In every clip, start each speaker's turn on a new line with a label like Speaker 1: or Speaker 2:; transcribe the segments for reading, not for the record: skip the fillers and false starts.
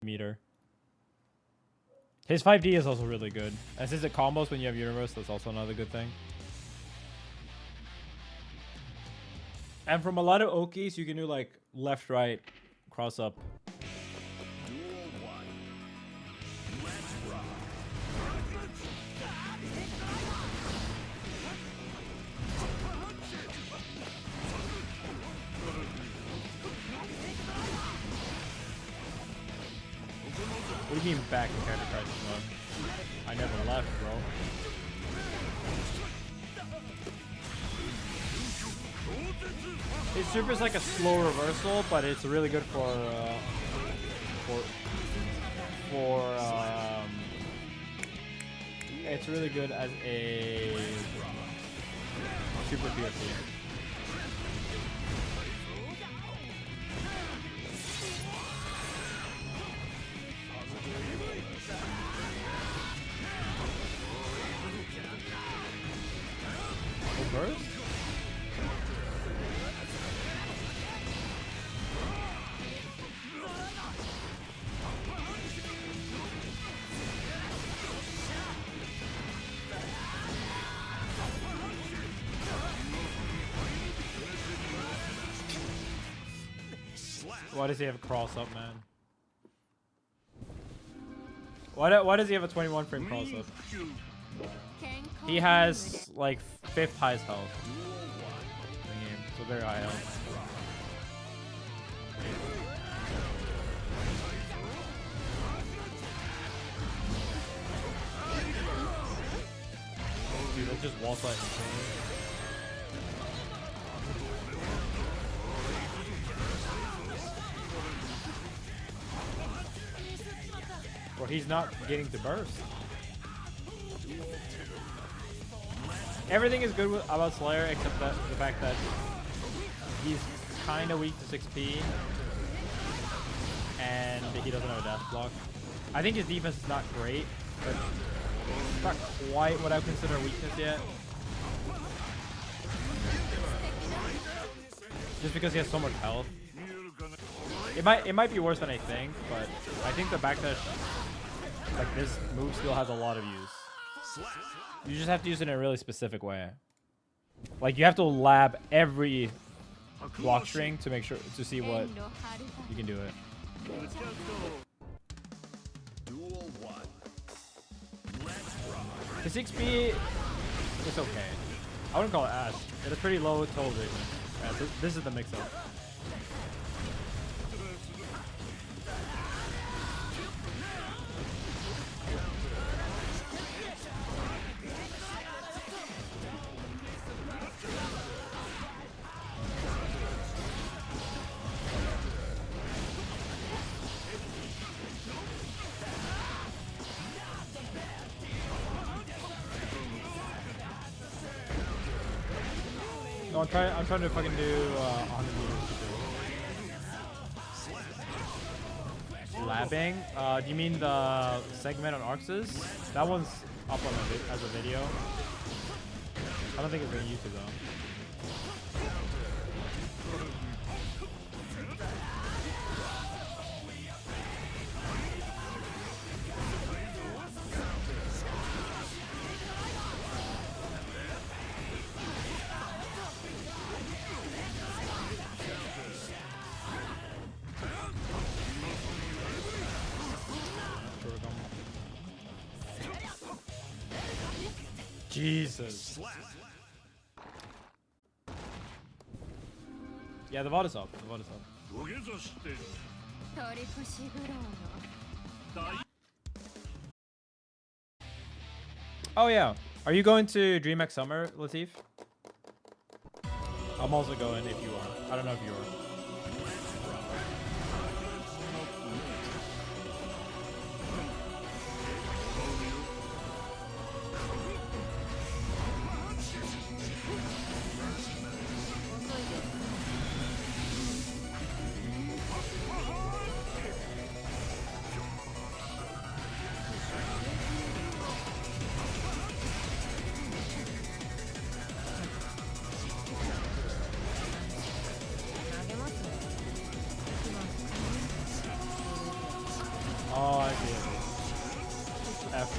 Speaker 1: meter. His 5D is also really good. And since it combos when you have Universe, that's also another good thing. And from a lot of Okis, you can do like left, right, cross up. What do you mean back in character crisis mode? I never left, bro. His super is like a slow reversal, but it's really good for it's really good as a super PFP. Burst? Why does he have a cross up, man? Why does he have a 21 frame cross up? He has like 5th highest health in the game, so very high health. Dude, that's just wall fight insane. Well, he's not getting to burst. Everything is good about Slayer except that the fact that he's kind of weak to 6p and he doesn't have a dash block. I think his defense is not great, but it's not quite what I would consider a weakness yet. Just because he has so much health. It might be worse than I think, but I think the backdash, like this move, still has a lot of use. You just have to use it in a really specific way. Like you have to lab every block string to make sure to see what you can do it. The 6B is okay. I wouldn't call it ass. It has pretty low total vision. Yeah, this is the mix-up. No, I'm trying to fucking do 100 meters. Labbing? Do you mean the segment on Arxes? That one's up on as a video. I don't think it's on YouTube though. Jesus. Yeah, the VOD is up. The VOD is up. Oh yeah. Are you going to DreamHack Summer, Latif? I'm also going if you are. I don't know if you are. F.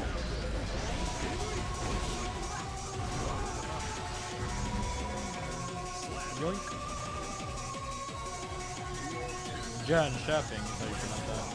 Speaker 1: Yoink. Jen shopping is how you pronounce that.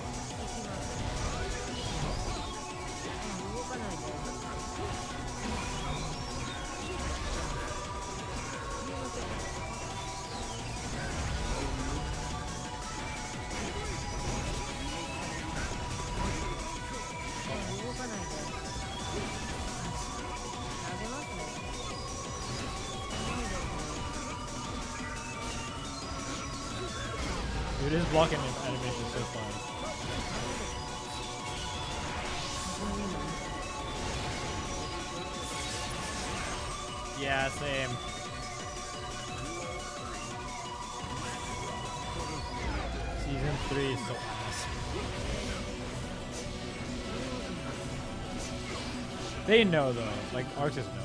Speaker 1: Dude, his blocking animation is so fun. Yeah, same. Season 3 is so awesome. They know though, like artists know.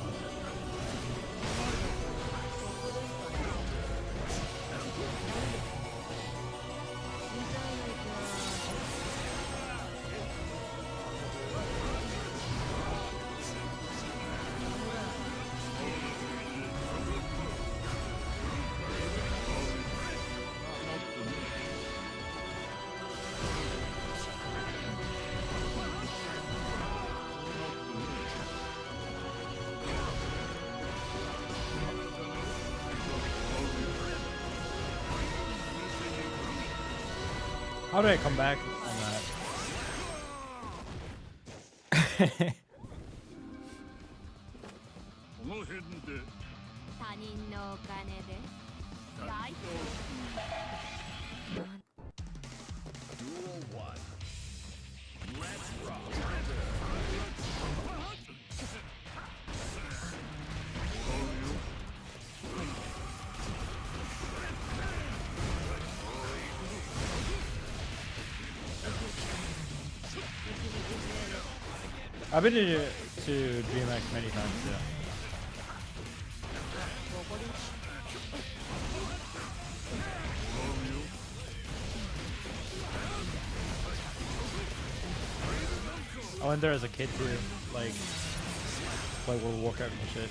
Speaker 1: How did I come back on that? I've been to DreamHack many times, yeah. I went there as a kid too, like World of Warcraft and shit.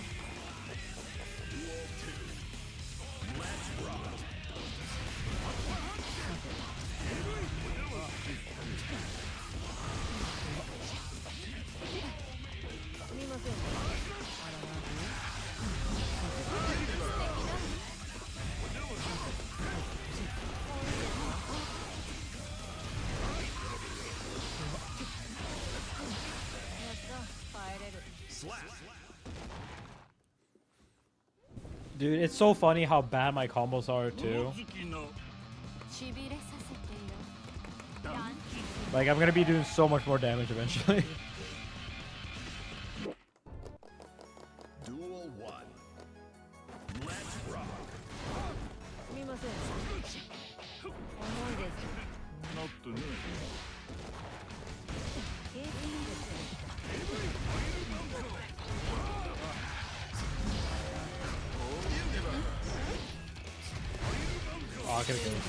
Speaker 1: Dude, it's so funny how bad my combos are too. Like, I'm gonna be doing so much more damage eventually.
Speaker 2: Duel 1. Let's rock.
Speaker 1: Oh, I could've killed him.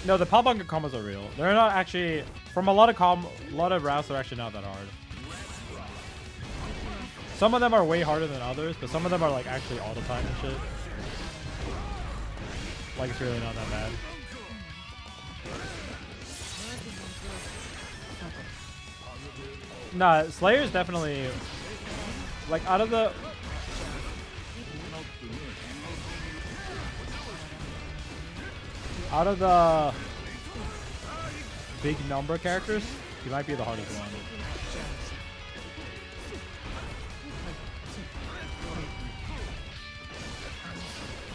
Speaker 1: No, the pop bunker combos are real. They're not actually, from a lot of routes, they're actually not that hard. Some of them are way harder than others, but some of them are like actually all the time and shit. Like it's really not that bad. Nah, Slayer's definitely like out of the big number characters, he might be the hardest one.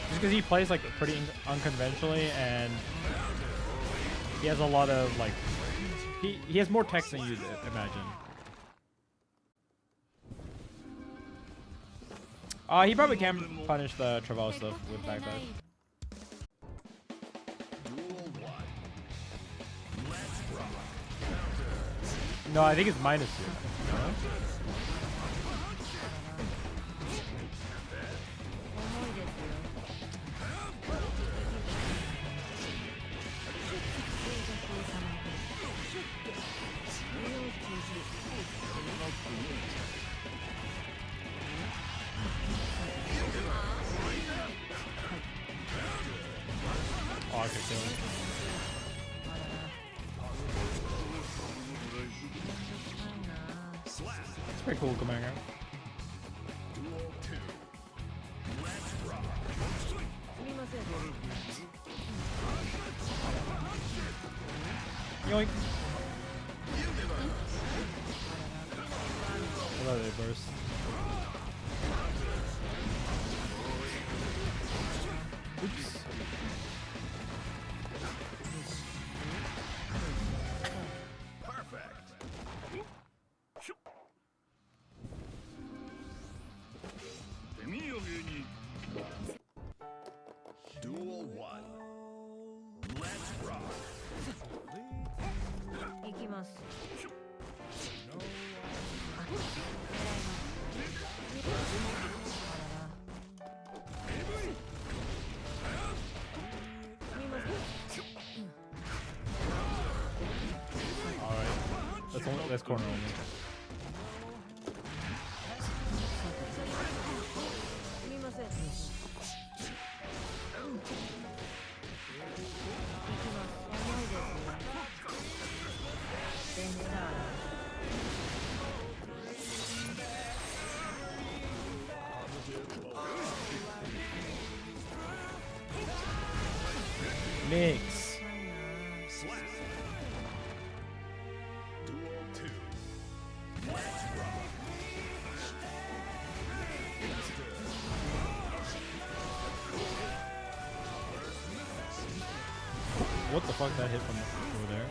Speaker 1: Just because he plays like pretty unconventionally, and he has a lot of like he has more text than you'd imagine. He probably can punish the Travel stuff with backdash. No, I think it's -2. pocket kill. It's pretty cool coming out.
Speaker 2: Duel 2. Let's rock.
Speaker 1: Yoink. I love it burst. Oops.
Speaker 2: Perfect. Duel 1. Let's rock.
Speaker 3: 行きます。
Speaker 1: Alright. That's corner only.
Speaker 3: すみません。行きます。重いですね。デンジャー。
Speaker 1: Mix.
Speaker 2: Slap. Duel 2. Let's rock.
Speaker 1: What the fuck that hit from over there?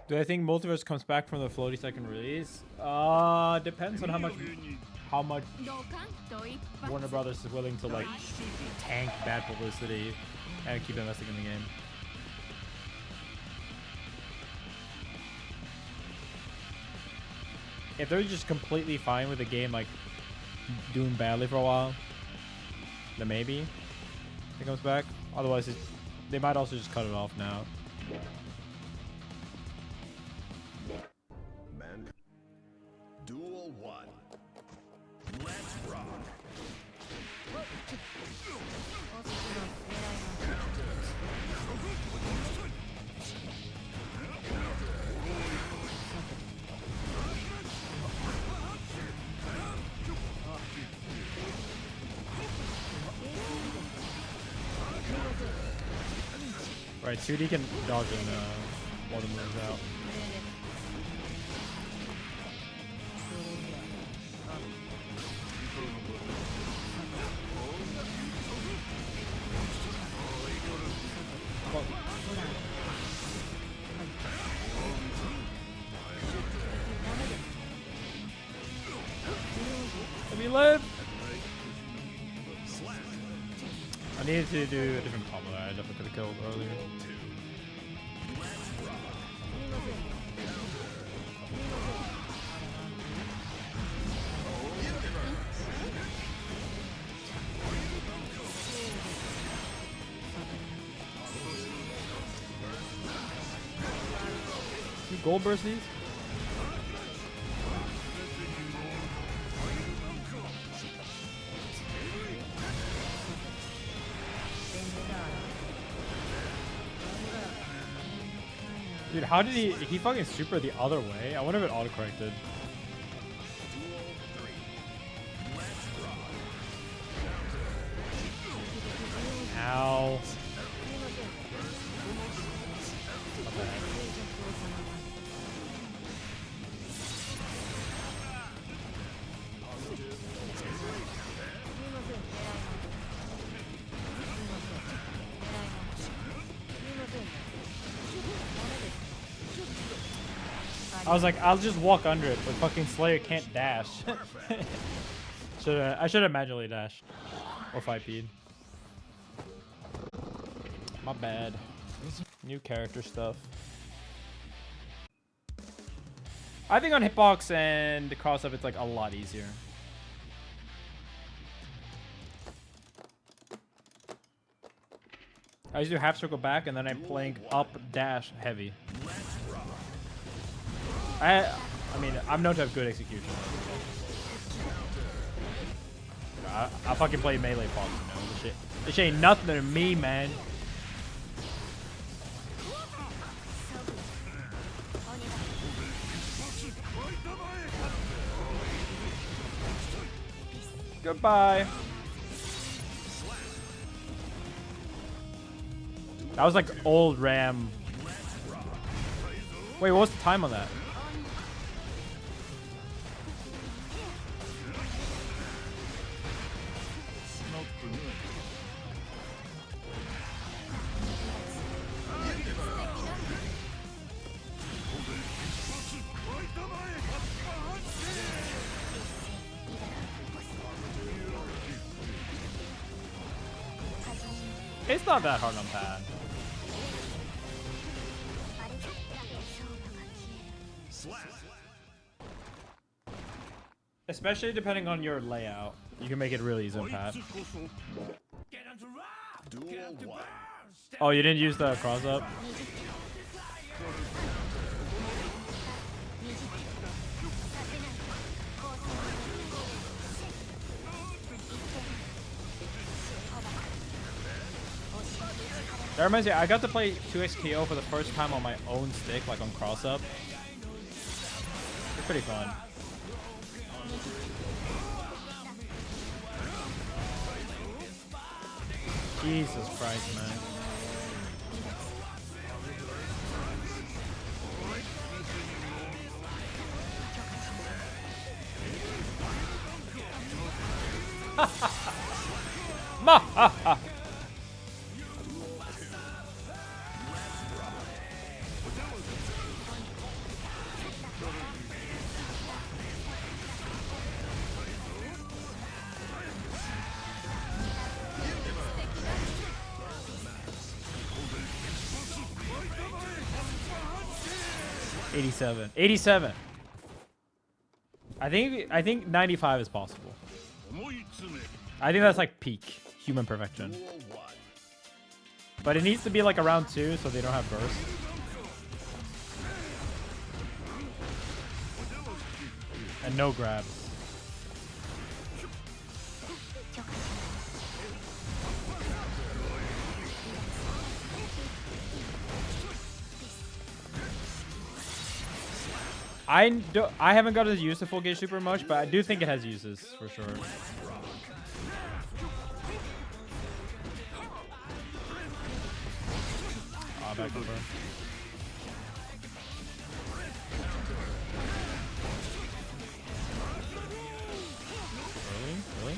Speaker 1: Do I think Multiverse comes back from the floaty second release? Depends on how much Warner Brothers is willing to like tank bad publicity and keep investing in the game. If they're just completely fine with the game like doing badly for a while, then maybe it comes back. Otherwise, they might also just cut it off now.
Speaker 2: Duel 1. Let's rock.
Speaker 1: Right, 2D can dodge in while the move's out. Let me live! I needed to do a different combo that I definitely could have killed earlier. You gold burst these? Dude, how did he fucking super the other way? I wonder if it auto-corrected. Ow. Not bad. I was like, I'll just walk under it, but fucking Slayer can't dash. I should have manually dashed. Or 5P'd. My bad. New character stuff. I think on hitbox and the cross up it's like a lot easier. I used to do half circle back and then I'm playing up dash heavy. I mean, I'm known to have good execution. I fucking play melee fox, you know. This shit ain't nothing to me, man. Goodbye. That was like old RAM. Wait, what was the time on that? It's not that hard on pad. Especially depending on your layout. You can make it really easy on pad. Oh, you didn't use the cross up? That reminds me, I got to play 2x KO for the first time on my own stick, like on cross up. It's pretty fun. Jesus Christ, man. Ma ha ha. $87. 87. I think 95 is possible. I think that's like peak human perfection. But it needs to be like around 2 so they don't have burst. And no grabs. I haven't got to use the full gauge super much, but I do think it has uses for sure. Ah, back over. Really?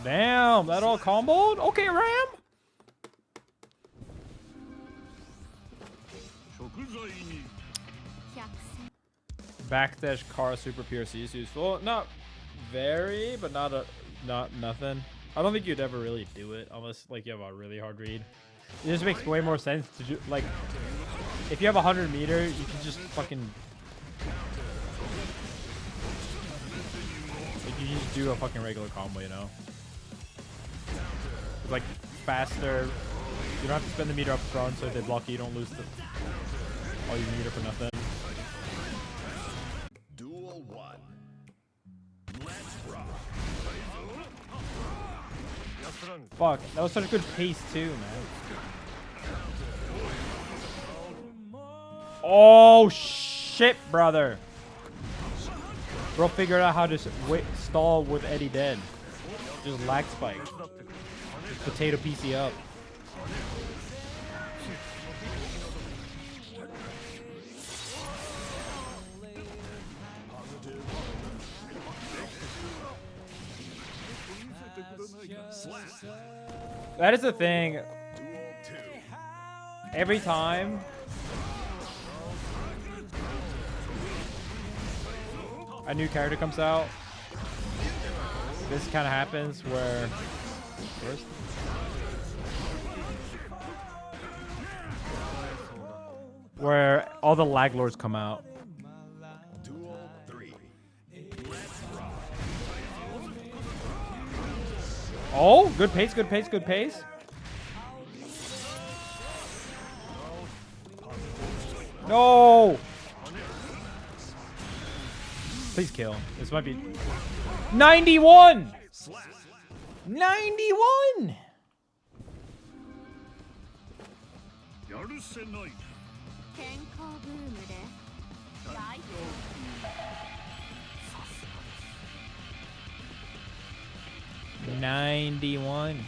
Speaker 1: Damn, that all comboed? Okay, Ram. Backdash car super PRC is useful. Not very, but not nothing. I don't think you'd ever really do it unless like you have a really hard read. It just makes way more sense to do like if you have 100 meter, you can just fucking like you just do a fucking regular combo, you know. It's like faster. You don't have to spend the meter up front, so if they block you, you don't lose all your meter for nothing.
Speaker 2: Duel 1. Let's rock.
Speaker 1: Fuck, that was such a good pace too, man. Oh shit, brother. Bro figured out how to stall with Eddie dead. Just lag spike. Just potato PC up. That is the thing.
Speaker 2: Duel 2.
Speaker 1: Every time a new character comes out, this kind of happens where first where all the lag lords come out.
Speaker 2: Duel 3.
Speaker 1: Oh, good pace, good pace, good pace. No! Please kill. This might be 91! 91!
Speaker 4: やるせない。
Speaker 3: 健康ブームで大
Speaker 1: 91.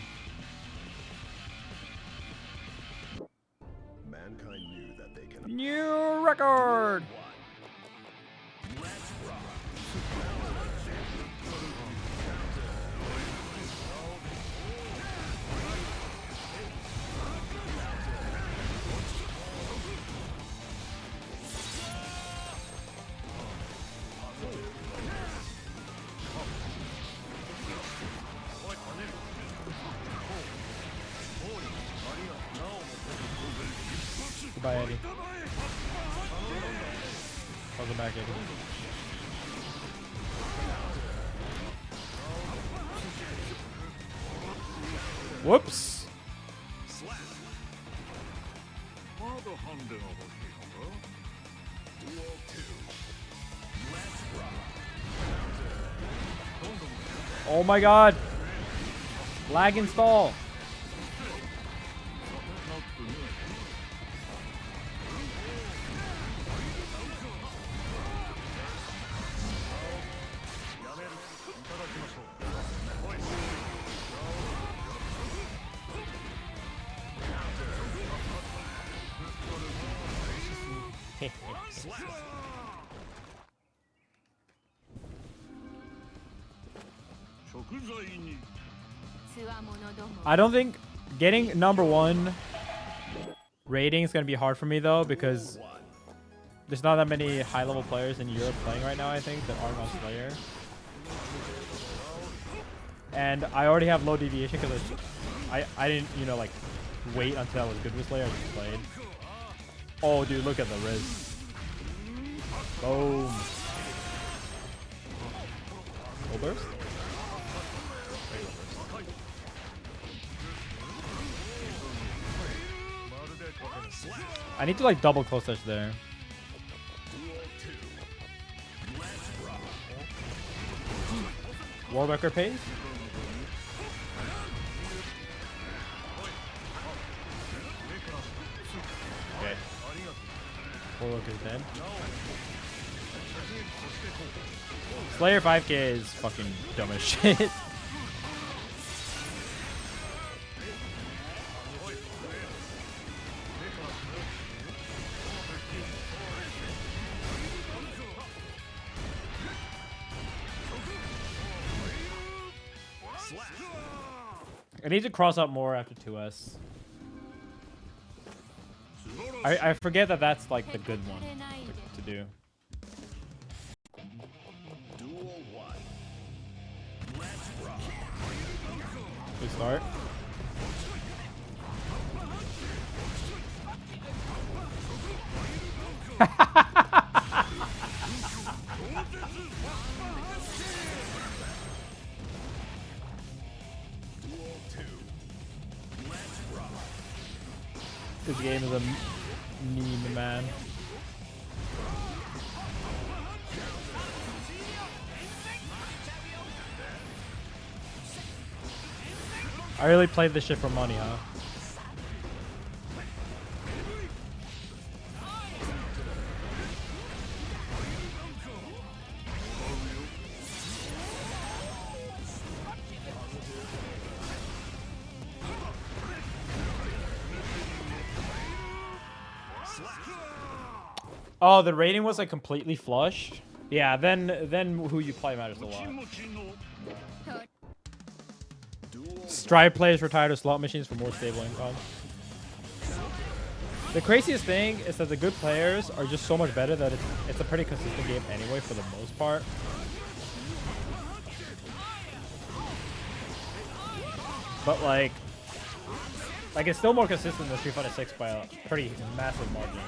Speaker 2: Mankind knew that they can
Speaker 1: New record! Goodbye, Eddie. Welcome back, Eddie. Whoops.
Speaker 4: まだハンデが欲しいのか。
Speaker 2: Duel 2.
Speaker 1: Oh my god. Lag install. I don't think getting number 1 rating is going to be hard for me though, because there's not that many high-level players in Europe playing right now, I think, that aren't on Slayer. And I already have low deviation because I didn't, you know, like, wait until I was good with Slayer. I just played. Oh, dude, look at the Riz. Boom. Full burst? I need to like double close touch there. Warbecker pace? Okay. Warlock is dead. Slayer 5k is fucking dumb as shit. I need to cross up more after 2S. I forget that that's like the good one to do.
Speaker 2: Duel 1. Let's rock.
Speaker 1: Good start.
Speaker 2: Duel 2. Let's rock.
Speaker 1: This game is a meme, man. I really played this shit for money, huh? Oh, the rating was like completely flush. Yeah, then who you play matters a lot. Strive players retire to slot machines for more stable income. The craziest thing is that the good players are just so much better that it's a pretty consistent game anyway for the most part. But like it's still more consistent than Street Fighter 6 by a pretty massive margin.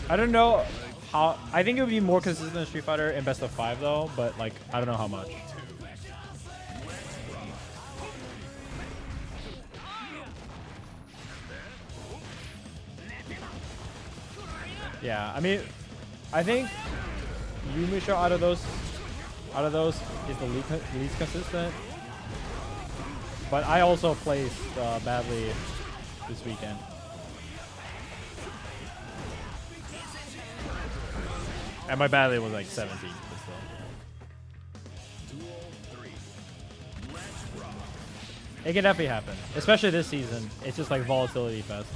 Speaker 1: I don't know how. I think it would be more consistent than Street Fighter in Best of 5 though, but like I don't know how much. Yeah, I mean, I think Yumisha out of those is the least consistent. But I also placed badly this weekend. And my badly was like 17. But still. It can definitely happen, especially this season. It's just like volatility fest.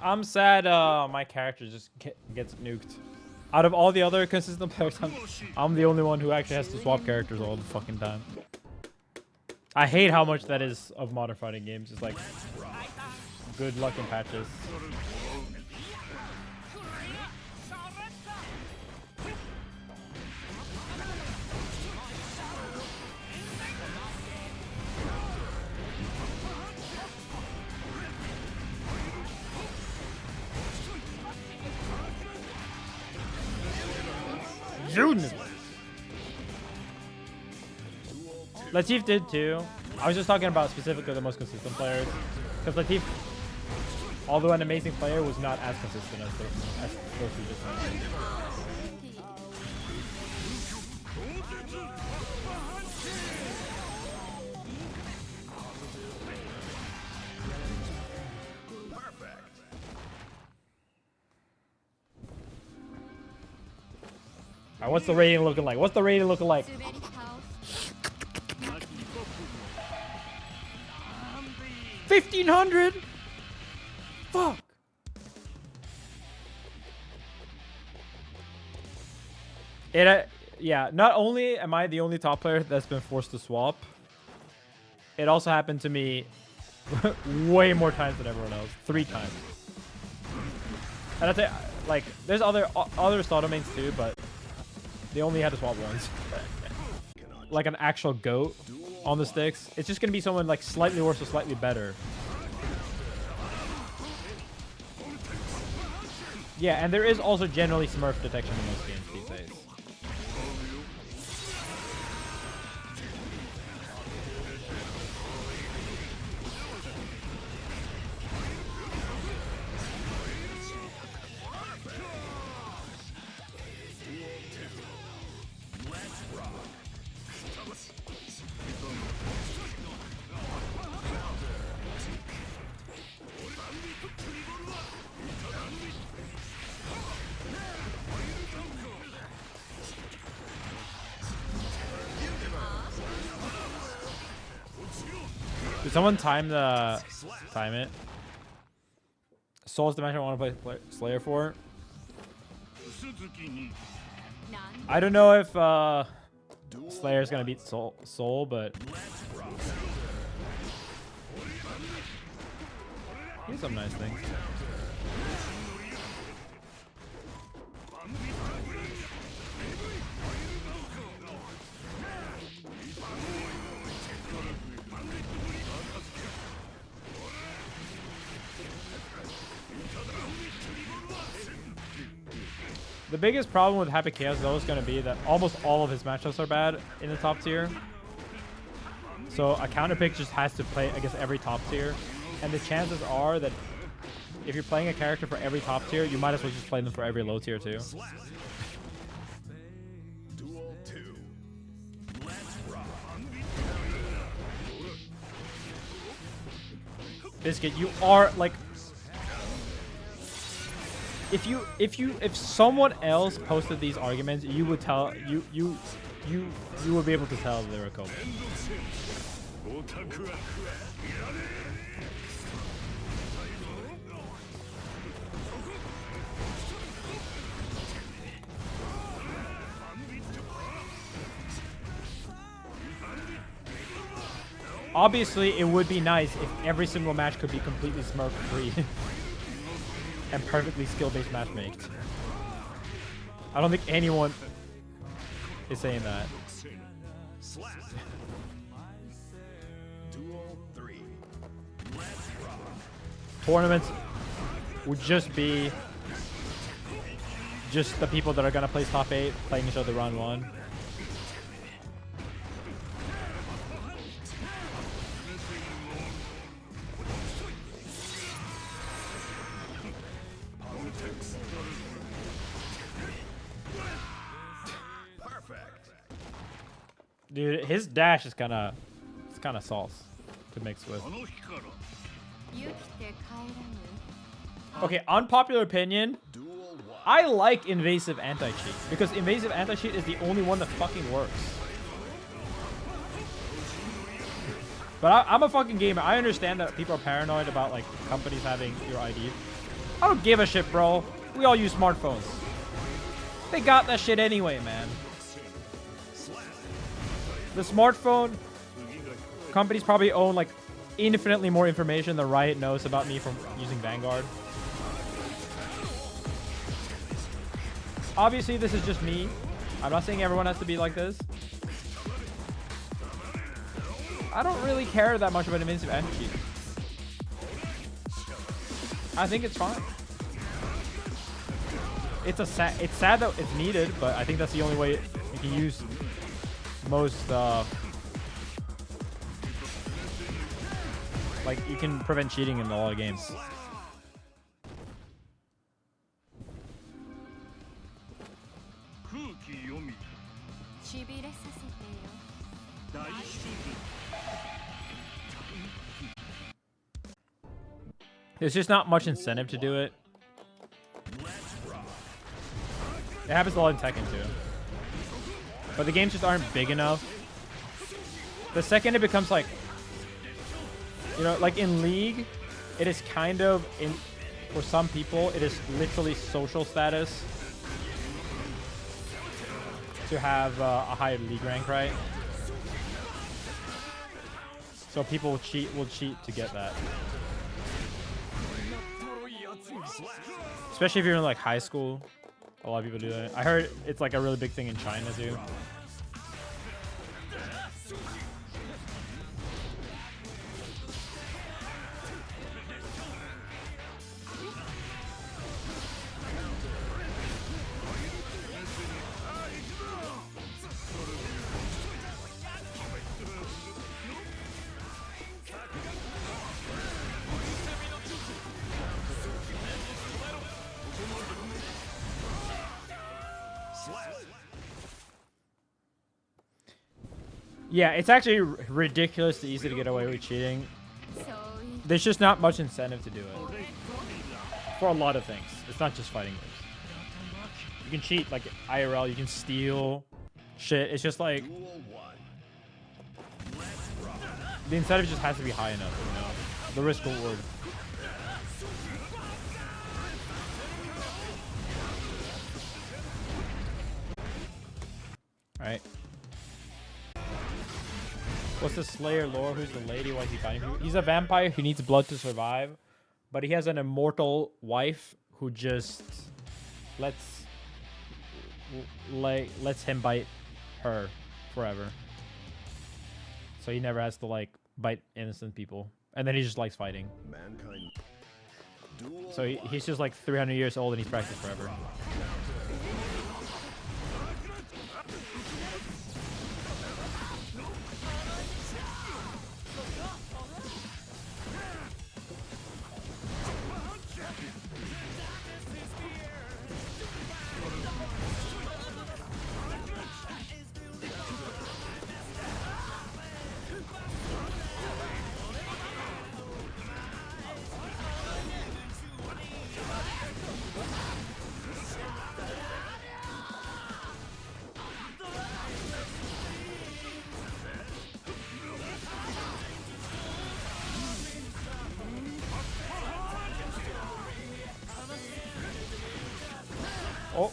Speaker 1: I'm sad my character just gets nuked. Out of all the other consistent players, I'm the only one who actually has to swap characters all the fucking time. I hate how much that is of modern fighting games. It's like good luck in patches. Latif did too. I was just talking about specifically the most consistent players. Because Latif, although an amazing player, was not as consistent as those who just mentioned. Alright, what's the rating looking like? What's the rating looking like? 1500. Fuck. Yeah, not only am I the only top player that's been forced to swap, it also happened to me way more times than everyone else. 3 times. And I'd say, like, there's other Zato mains too, but they only had to swap once. Like an actual GOAT on the sticks. It's just going to be someone like slightly worse or slightly better. Yeah, and there is also generally Smurf detection in most games these days. Did someone time it? Soul's Dimension I want to play Slayer for. I don't know if Slayer's gonna beat Soul, but here's some nice things. The biggest problem with Happy Chaos though is going to be that almost all of his matchups are bad in the top tier. So a counter pick just has to play against every top tier. And the chances are that if you're playing a character for every top tier, you might as well just play them for every low tier too.
Speaker 2: Duel 2. Let's rock.
Speaker 1: Biscuit, you are like, if someone else posted these arguments, you would tell you would be able to tell they were Kobe. Obviously, it would be nice if every single match could be completely smurf free and perfectly skill-based matchmaking. I don't think anyone is saying that.
Speaker 2: Duel 3. Let's rock.
Speaker 1: Tournaments would just be just the people that are gonna place top 8 playing each other round 1.
Speaker 2: Perfect.
Speaker 1: Dude, his dash is kind of sauce to mix with.
Speaker 4: あの日から
Speaker 3: 生きて帰らぬ
Speaker 1: Okay, unpopular opinion.
Speaker 2: Duel 1.
Speaker 1: I like invasive anti-cheat because invasive anti-cheat is the only one that fucking works. But I'm a fucking gamer. I understand that people are paranoid about like companies having your ID. I don't give a shit, bro. We all use smartphones. They got that shit anyway, man. The smartphone companies probably own like infinitely more information than Riot knows about me from using Vanguard. Obviously, this is just me. I'm not saying everyone has to be like this. I don't really care that much about invasive anti-cheat. I think it's fine. It's sad that it's needed, but I think that's the only way you can use most like you can prevent cheating in a lot of games.
Speaker 4: 空気読み
Speaker 3: しびれさせてよ
Speaker 4: 大手術
Speaker 1: There's just not much incentive to do it. It happens a lot in Tekken too. But the games just aren't big enough. The second it becomes like, you know, like in League, it is kind of, for some people, it is literally social status to have a high League rank, right? So people will cheat to get that. Especially if you're in like high school. A lot of people do that. I heard it's like a really big thing in China too. Yeah, it's actually ridiculously easy to get away with cheating.
Speaker 3: そうい
Speaker 1: There's just not much incentive to do it. For a lot of things. It's not just fighting games. You can cheat like IRL, you can steal shit. It's just like
Speaker 2: Duel 1.
Speaker 1: the incentive just has to be high enough, you know? The risk reward. Alright. What's the Slayer lore? Who's the lady? Why is he fighting? He's a vampire who needs blood to survive, but he has an immortal wife who just lets him bite her forever. So he never has to like bite innocent people, and then he just likes fighting.
Speaker 2: Mankind. Duel
Speaker 1: So he's just like 300 years old and he's practiced forever. Oh.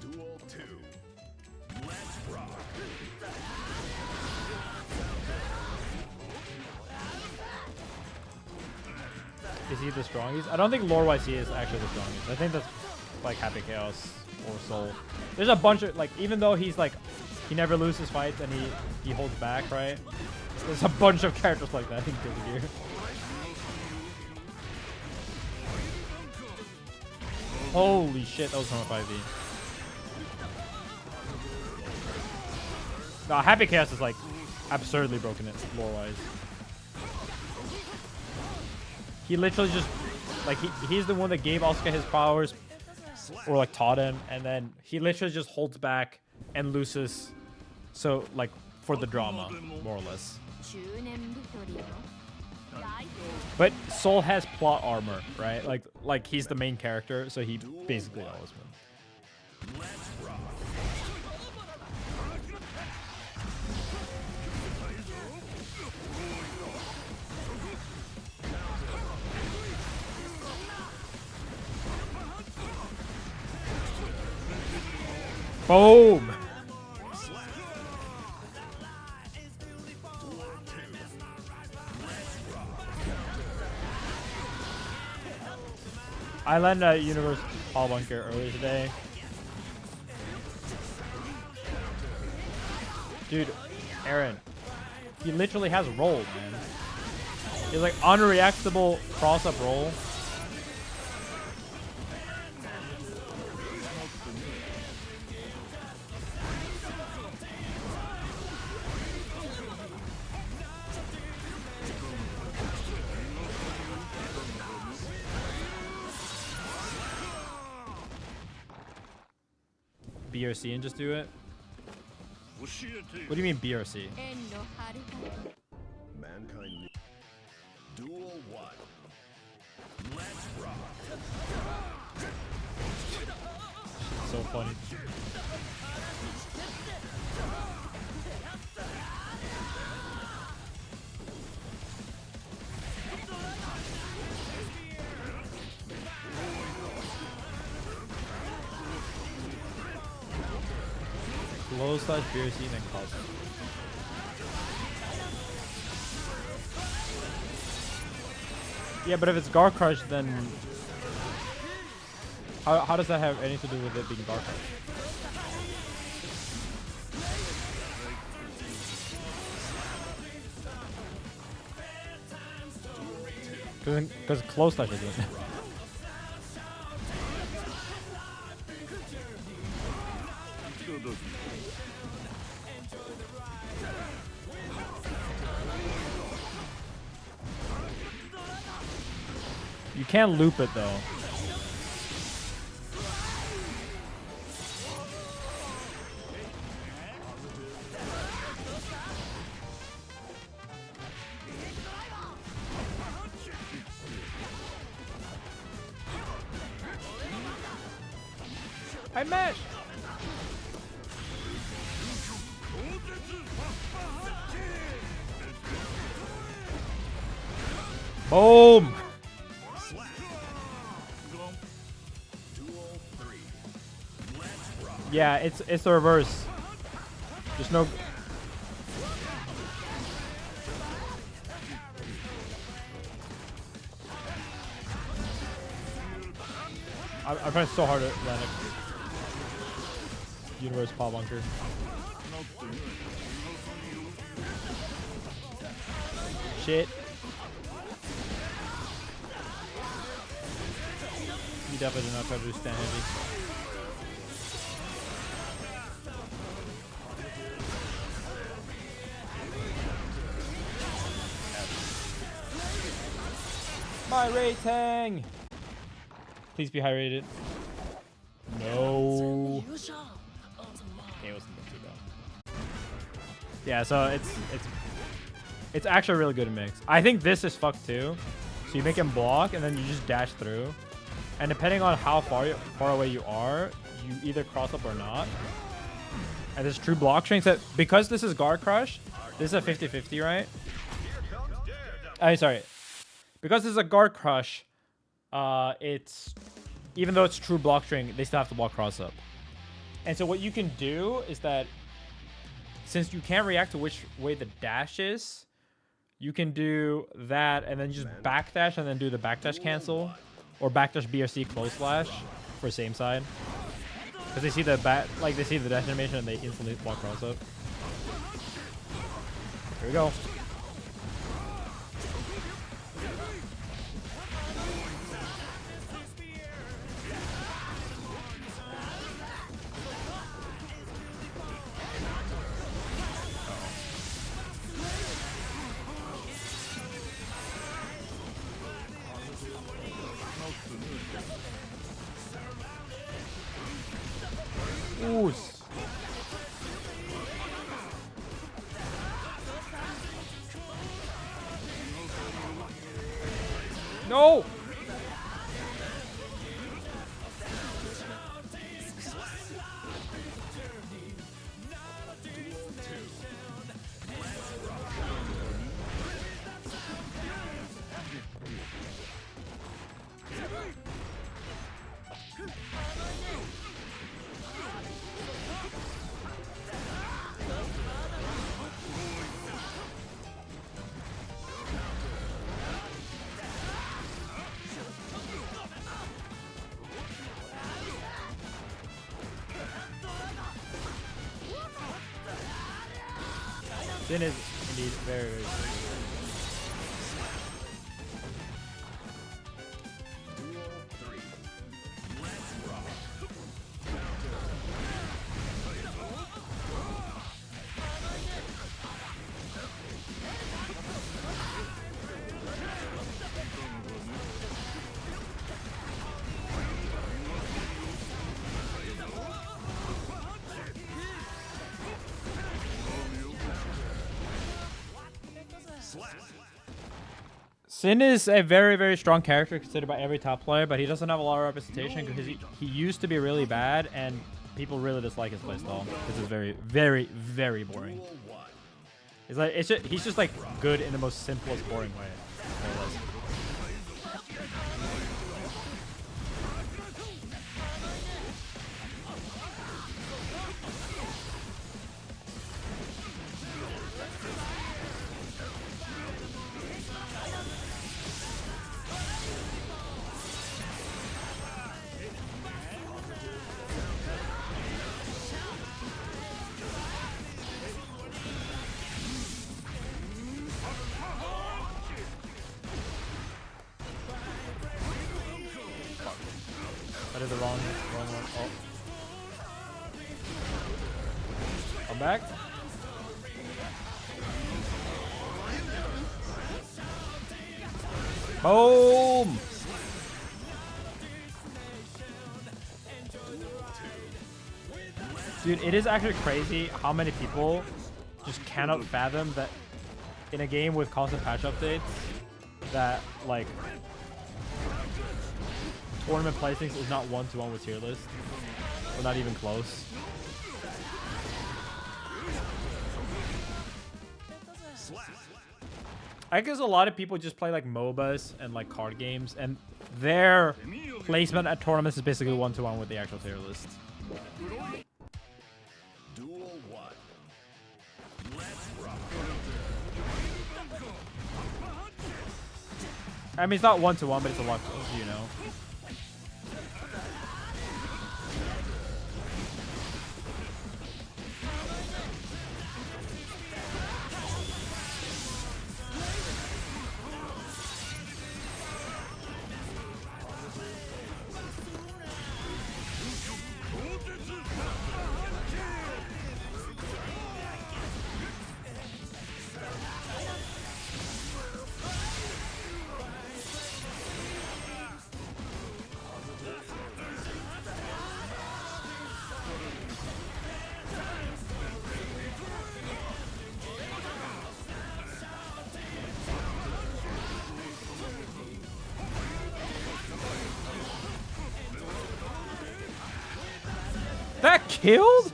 Speaker 2: Duel 2. Let's rock.
Speaker 1: Is he the strongest? I don't think lore-wise he is actually the strongest. I think that's like Happy Chaos or Soul. There's a bunch of like, even though he's like, he never loses fights and he holds back, right? There's a bunch of characters like that in Dellinger. Holy shit, that was from a 5v. No, Happy Chaos is like absurdly broken it lore-wise. He literally just like he's the one that gave Asuka his powers or like taught him, and then he literally just holds back and loses. So like for the drama, more or less.
Speaker 3: 中年太りよライフ
Speaker 1: But Soul has plot armor, right? Like he's the main character, so he basically always wins.
Speaker 2: Let's rock.
Speaker 1: Boom! I led a Universe Paul Bunker earlier today. Dude, Aaron, he literally has roll, man. He's like unreactable cross-up roll. BRC and just do it? What do you mean BRC?
Speaker 3: 縁の春風
Speaker 2: Mankind. Duel 1. Let's rock.
Speaker 1: So funny. Low slash BRC and then cause. Yeah, but if it's Gar Crush, then how does that have anything to do with it being Gar Crush? Because close slash isn't. You can't loop it though. I mashed. Boom.
Speaker 2: Duel 3. Let's rock.
Speaker 1: Yeah, it's the reverse. There's no. I'm trying so hard to land it. Universe Paw Bunker. Shit. You definitely did not try to stand heavy. My rating! Please be high rated. No. Okay, it wasn't too bad. Yeah, so it's actually really good in mix. I think this is fucked too. So you make him block and then you just dash through. And depending on how far away you are, you either cross up or not. And this true block strength, that because this is guard crush, this is a 50-50, right? Sorry. Because this is a guard crush, it's, even though it's true block string, they still have to block cross up. And so what you can do is that since you can't react to which way the dash is, you can do that and then just backdash and then do the backdash cancel, or backdash BRC close slash for same side. Because they see the they see the dash animation and they instantly block cross up. Here we go. Ooh. No. Sin is indeed very, very good. Sin is a very, very strong character considered by every top player, but he doesn't have a lot of representation because he used to be really bad and people really dislike his playstyle. This is very, very, very boring. It's like he's just like good in the most simplest, boring way. That is the wrong one. Oh. I'm back. Boom! Dude, it is actually crazy how many people just cannot fathom that in a game with constant patch updates that, like, tournament placings is not one-to-one with tier list. Or not even close. I guess a lot of people just play like MOBAs and like card games, and their placement at tournaments is basically one-to-one with the actual tier list.
Speaker 2: Duel 1. Let's rock.
Speaker 1: I mean, it's not one-to-one, but it's a lot closer, you know. That killed?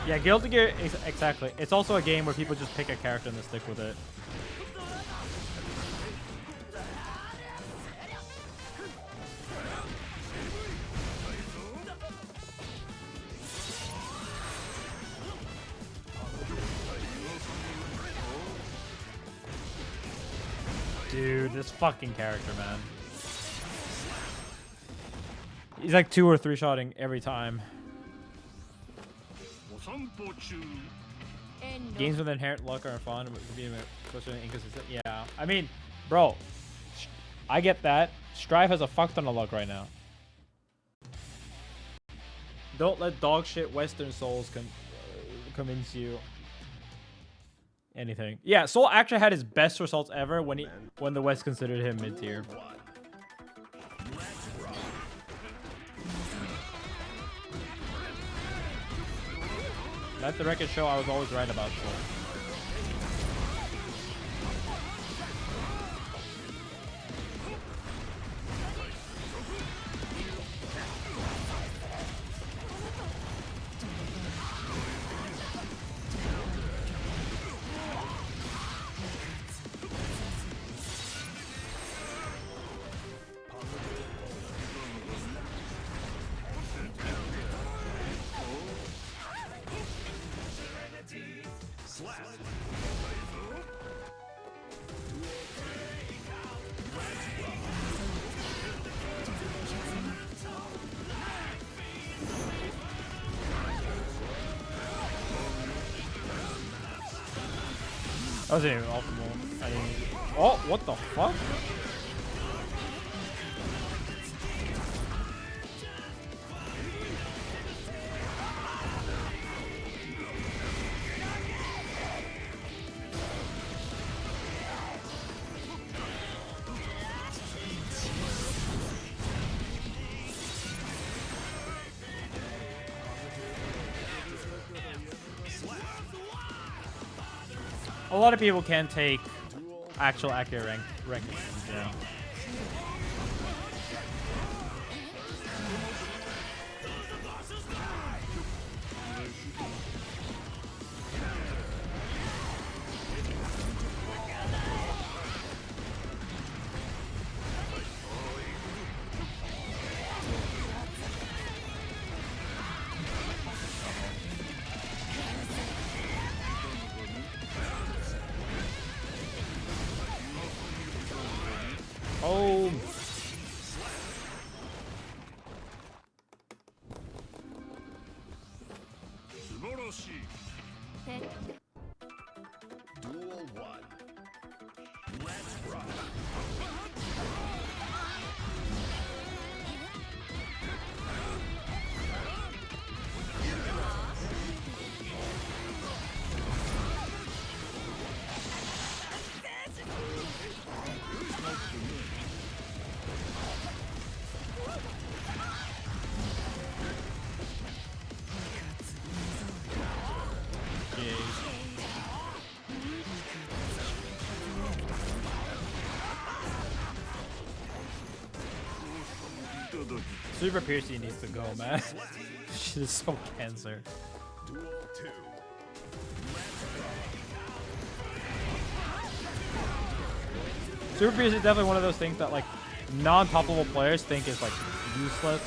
Speaker 1: Yeah, Guilty Gear, exactly. It's also a game where people just pick a character and they stick with it. Dude, this fucking character, man. He's like 2 or 3 shotting every time. Games with inherent luck are fun, but being especially inconsistent. Yeah, I mean, bro, I get that. Strive has a fuck ton of luck right now. Don't let dog shit Western Souls convince you anything. Yeah, Soul actually had his best results ever when the West considered him mid tier. Let the record show I was always right about Soul. That wasn't even optimal. I mean, oh, what the fuck? A lot of people can't take actual accurate rankings, you know. Oh.
Speaker 2: Duel 1. Let's rock.
Speaker 1: Super Piercy needs to go, man. Shit is so cancer.
Speaker 2: Duel 2.
Speaker 1: Super Piercy is definitely one of those things that like non-top level players think is like useless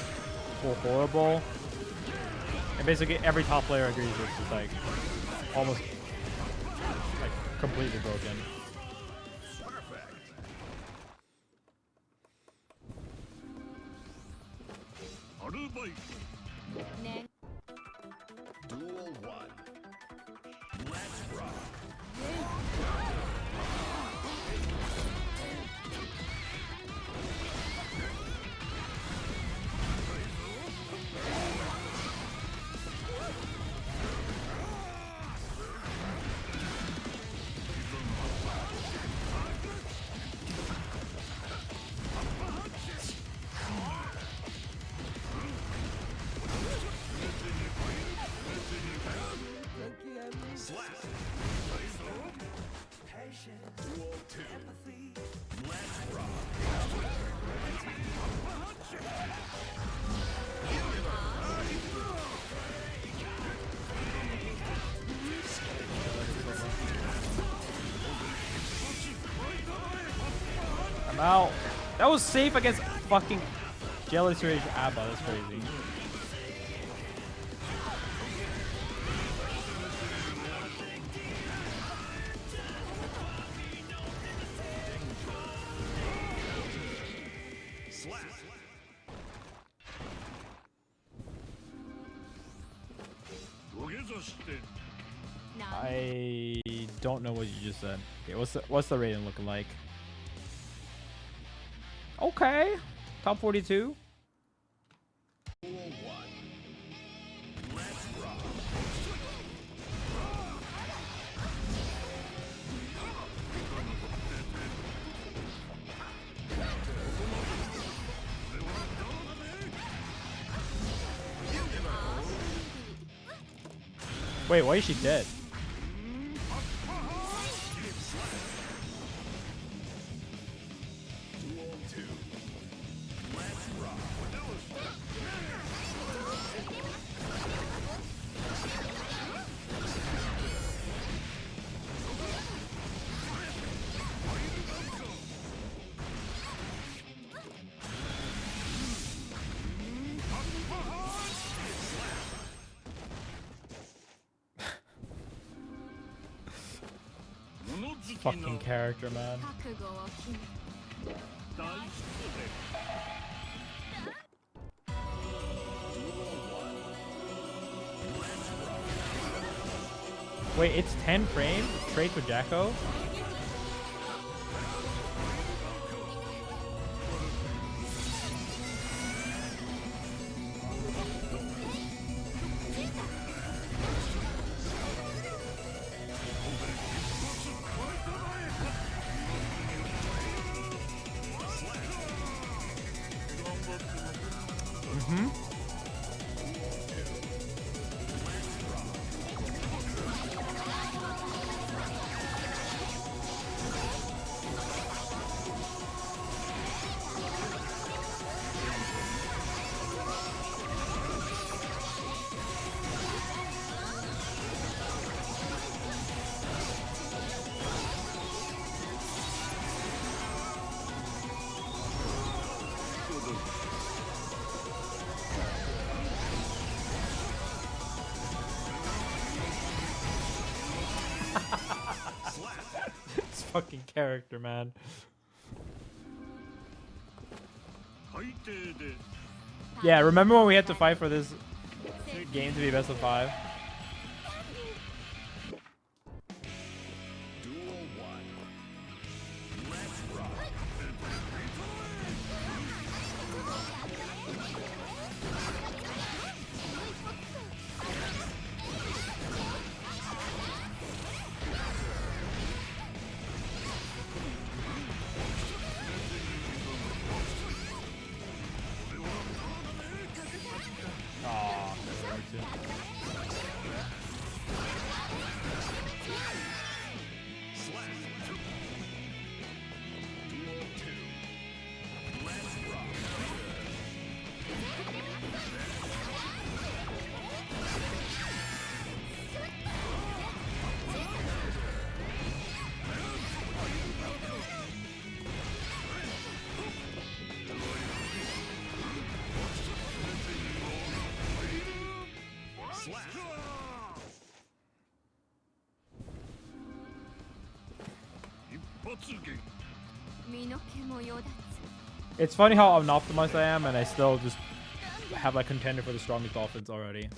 Speaker 1: or horrible. And basically every top player agrees it's just like almost like completely broken.
Speaker 2: Duel 1. Let's rock.
Speaker 1: Wow. That was safe against fucking Jealous Rage Abba. That's crazy. I don't know what you just said. Okay, what's the rating looking like? Okay, top 42. Wait, why is she dead? Fucking character, man. Wait, it's 10 frames? Trade with Jacko? It's fucking character, man. Yeah, remember when we had to fight for this game to be best of 5? It's funny how unoptimized I am and I still just have like contender for the strongest offense already.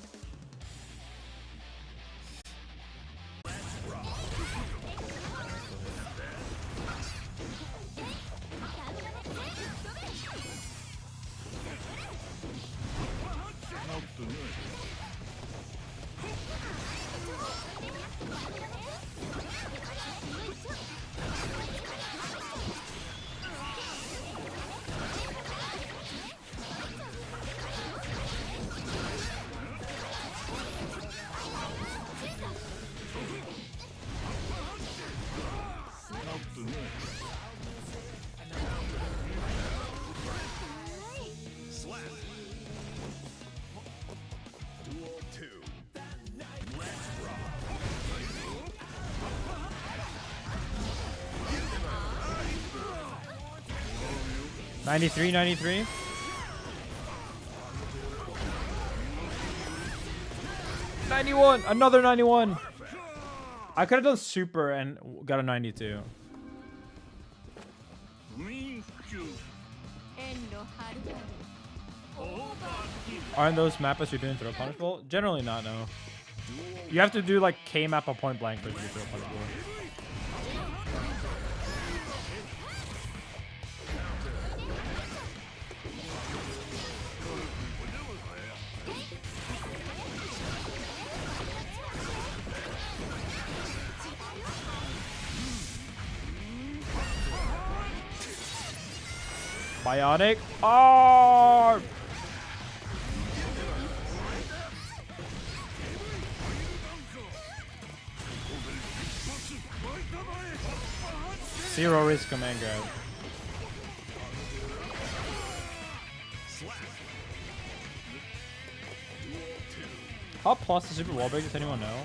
Speaker 1: 93, 93. Another 91. I could have done super and got a 92.
Speaker 4: 不眠不休
Speaker 3: 遠路はるばる
Speaker 4: オーバーキル
Speaker 1: Aren't those mapas you're doing throw punishable? Generally not, no. You have to do like K map a point blank for it to be throw punishable. Bionic arm! Zero risk command grab. How plus the super wall break? Does anyone know?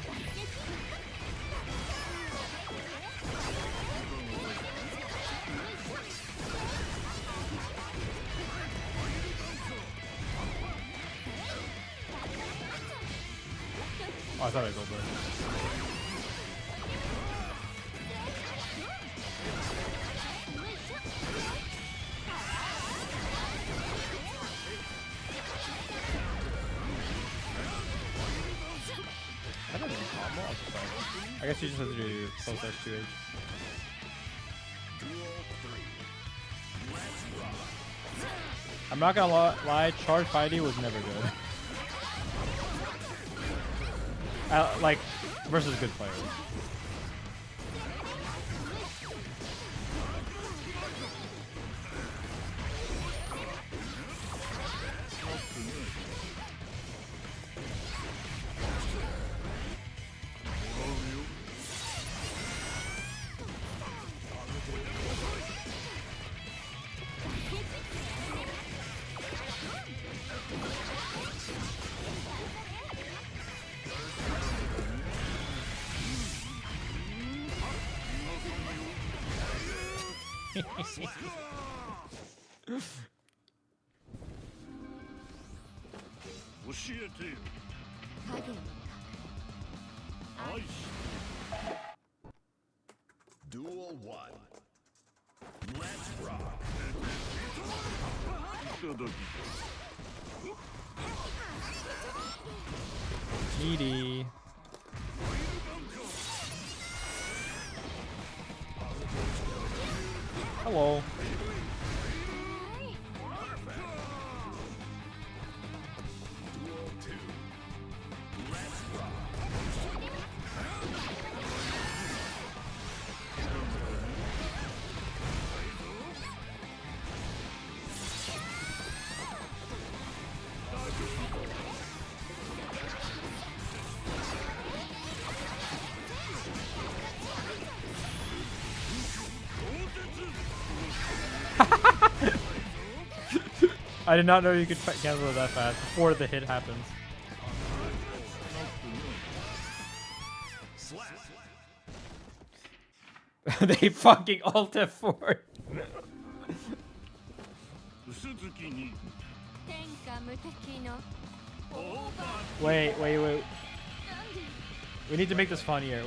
Speaker 1: Oh, I thought I gold there. I don't know combo. I'll just I guess you just have to do close S2H. I'm not gonna lie, charge 5D was never good. Like, versus good players.
Speaker 2: Duel 1. Let's rock.
Speaker 1: Needy. Hello.
Speaker 2: Duel 2. Let's rock.
Speaker 1: I did not know you could cancel it that fast before the hit happens. They fucking alt F4.
Speaker 4: 薄月に
Speaker 3: 天下無敵の
Speaker 1: Wait. We need to make this funnier.